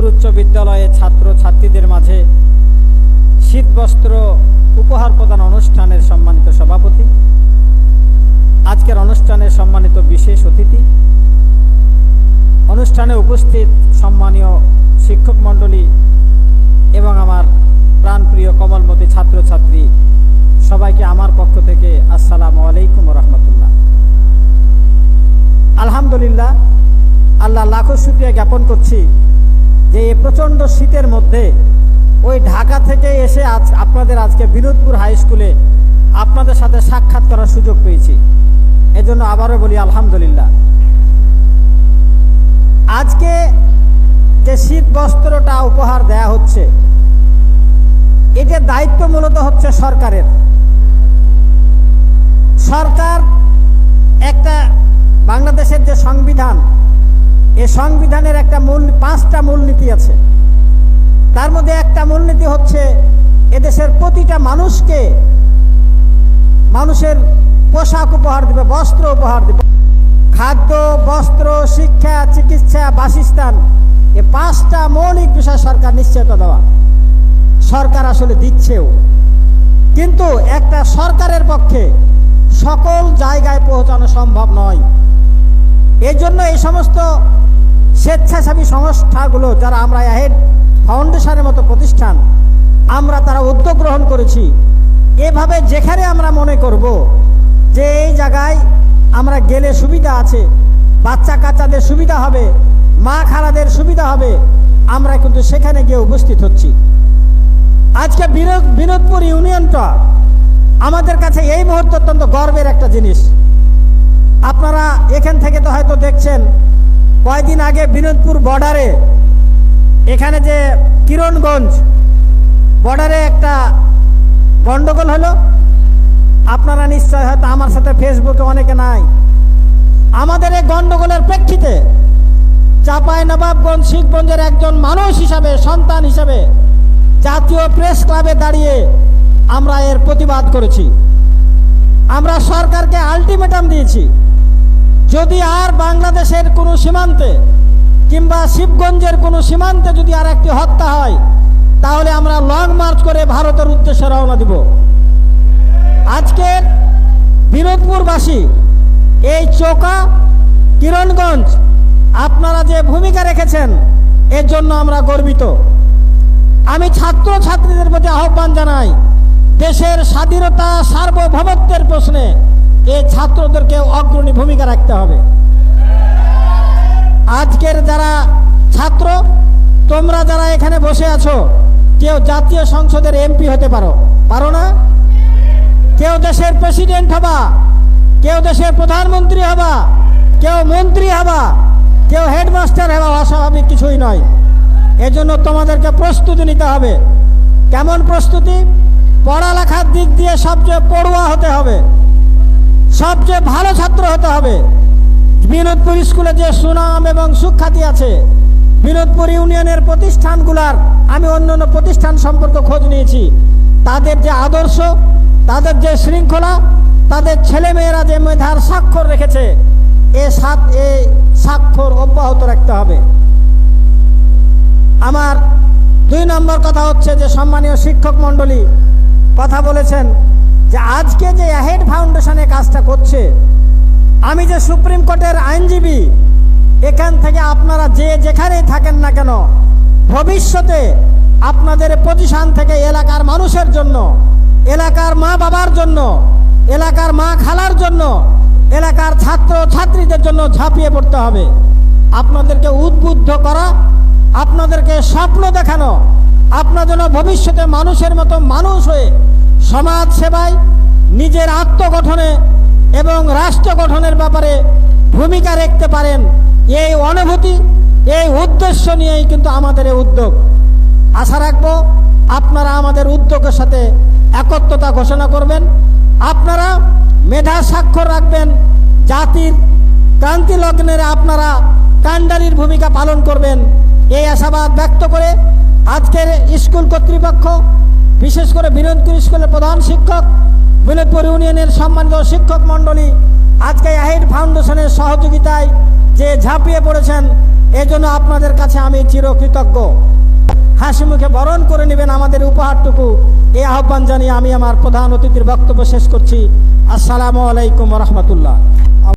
উচ্চ বিদ্যালয়ে ছাত্র ছাত্রীদের মাঝে শীতবস্ত্র উপহার প্রদান অনুষ্ঠানের সম্মানিত সভাপতি, আজকের অনুষ্ঠানের সম্মানিত বিশেষ অতিথি, অনুষ্ঠানে উপস্থিত সম্মানীয় শিক্ষক মণ্ডলী এবং আমার প্রাণপ্রিয় কমলমতি ছাত্রছাত্রী সবাইকে আমার পক্ষ থেকে আসসালামু আলাইকুম রহমতুল্লাহ। আলহামদুলিল্লাহ, আল্লাহ লাখো শুকরিয়া জ্ঞাপন করছি যে এই প্রচণ্ড শীতের মধ্যে ওই ঢাকা থেকে এসে আপনাদের আজকে বিনোদপুর হাই স্কুলে আপনাদের সাথে সাক্ষাৎ করার সুযোগ পেয়েছি। এজন্য আবারও বলি আলহামদুলিল্লাহ। আজকে যে শীত বস্ত্রটা উপহার দেয়া হচ্ছে, এটার দায়িত্ব মূলত হচ্ছে সরকারের। সরকার একটা বাংলাদেশের যে সংবিধান, এই সংবিধানের একটা পাঁচটা মূলনীতি আছে। তার মধ্যে একটা মূলনীতি হচ্ছে এদেশের প্রতিটা মানুষকে মানুষের পোশাক উপহার দিবে, বস্ত্র উপহার দিবে। খাদ্য, বস্ত্র, শিক্ষা, চিকিৎসা, বাসস্থান, এই পাঁচটা মৌলিক বিষয় সরকার নিশ্চয়তা দেওয়া। সরকার আসলে দিচ্ছেও, কিন্তু একটা সরকারের পক্ষে সকল জায়গায় পৌঁছানো সম্ভব নয়। এই জন্য এই সমস্ত স্বেচ্ছাসেবী সংস্থাগুলো, যারা আমরা অ্যাহেড ফাউন্ডেশনের মতো প্রতিষ্ঠান, আমরা তারা উদ্যোগ গ্রহণ করেছি। এভাবে যেখানে আমরা মনে করব যে এই জায়গায় আমরা গেলে সুবিধা আছে, বাচ্চা কাচ্চাদের সুবিধা হবে, মা খালাদের সুবিধা হবে, আমরা কিন্তু সেখানে গিয়ে উপস্থিত হচ্ছি। আজকে বিনোদপুর ইউনিয়নটা আমাদের কাছে এই মুহূর্তে অত্যন্ত গর্বের একটা জিনিস। আপনারা এখান থেকে তো হয়তো দেখছেন, কয়েকদিন আগে বিনোদপুর বর্ডারে, এখানে যে কিরণগঞ্জ বর্ডারে একটা গন্ডগোল হলো। আপনারা নিশ্চয় হয়তো আমার সাথে ফেসবুকে অনেকে নাই। আমাদের এই গন্ডগোলের প্রেক্ষিতে চাঁপাইনবাবগঞ্জ শিখগঞ্জের একজন মানুষ হিসাবে, সন্তান হিসাবে জাতীয় প্রেস ক্লাবে দাঁড়িয়ে আমরা এর প্রতিবাদ করেছি। আমরা সরকারকে আলটিমেটাম দিয়েছি, যদি আর বাংলাদেশের কোনো সীমান্তে কিংবা শিবগঞ্জের কোনো সীমান্তে যদি আর একটি হত্যা হয়, তাহলে আমরা লং মার্চ করে ভারতের উদ্দেশ্যে রওনা দিব। আজকে বিনোদপুরবাসী, এই চোকা, কিরণগঞ্জ, আপনারা যে ভূমিকা রেখেছেন, এর জন্য আমরা গর্বিত। আমি ছাত্র ছাত্রীদের প্রতি আহ্বান জানাই, দেশের স্বাধীনতা সার্বভৌমত্বের প্রশ্নে এই ছাত্রদেরকে অগ্রণী ভূমিকা রাখতে হবে। আজকের যারা ছাত্র, তোমরা যারা এখানে বসে আছো, কেউ জাতীয় সংসদের এমপি হতে পারো না? কেউ দেশের প্রেসিডেন্ট হবা, কেউ দেশের প্রধানমন্ত্রী হবা, কেউ মন্ত্রী হবা, কেউ হেডমাস্টার হবা, অস্বাভাবিক কিছুই নয়। এজন্য তোমাদেরকে প্রস্তুতি নিতে হবে। কেমন প্রস্তুতি? পড়ালেখার দিক দিয়ে সবচেয়ে পড়ুয়া হতে হবে, সবচেয়ে ভালো ছাত্র হতে হবে। বিনোদপুর স্কুলে যে সুনাম এবং সুখ্যাতি আছে, বিনোদপুর ইউনিয়নের প্রতিষ্ঠানগুলার, আমি অন্যান্য প্রতিষ্ঠান সম্পর্কে খোঁজ নিয়েছি, তাদের যে আদর্শ, তাদের যে শৃঙ্খলা, তাদের ছেলেমেয়েরা যে মেধার স্বাক্ষর রেখেছে, এই স্বাক্ষর অব্যাহত রাখতে হবে। আমার 2 নম্বর কথা হচ্ছে যে সম্মানীয় শিক্ষক মণ্ডলী কথা বলেছেন যে আজকে যে অ্যাহেড ফাউন্ডেশনে কাজটা করছে, আমি যে সুপ্রিম কোর্টের আইনজীবী, এখান থেকে আপনারা যে যেখানেই থাকেন না কেন, ভবিষ্যতে আপনাদের পজিশন থেকে এলাকার মানুষের জন্য, এলাকার মা বাবার জন্য, এলাকার মা খালার জন্য, এলাকার ছাত্র ছাত্রীদের জন্য ঝাঁপিয়ে পড়তে হবে। আপনাদেরকে উদ্বুদ্ধ করা, আপনাদেরকে স্বপ্ন দেখানো, আপনার জন্য ভবিষ্যতে মানুষের মতো মানুষ হয়ে সমাজ সেবায়, নিজের আত্মগঠনে এবং রাষ্ট্র গঠনের ব্যাপারে ভূমিকা রাখতে পারেন, এই অনুভূতি, এই উদ্দেশ্য নিয়েই কিন্তু আমাদের এই উদ্যোগ। আশা রাখবো আপনারা আমাদের উদ্যোগের সাথে একত্রতা ঘোষণা করবেন, আপনারা মেধা স্বাক্ষর রাখবেন, জাতির ক্রান্তি লগ্নের আপনারা কাণ্ডারির ভূমিকা পালন করবেন, এই আশাবাদ ব্যক্ত করে আজকের স্কুল কর্তৃপক্ষ, বিশেষ করে বিনোদপুর স্কুলের প্রধান শিক্ষক, বিনোদপুর ইউনিয়নের সম্মানিত শিক্ষক মণ্ডলী, আজকে অ্যাহেড ফাউন্ডেশনের সহযোগিতায় যে ঝাঁপিয়ে পড়েছেন, এজন্য আপনাদের কাছে আমি চিরকৃতজ্ঞ। হাসি মুখে বরণ করে নেবেন আমাদের উপহারটুকু, এই আহ্বান জানিয়ে আমি আমার প্রধান অতিথির বক্তব্য শেষ করছি। আসসালামু আলাইকুম রহমতুল্লাহ।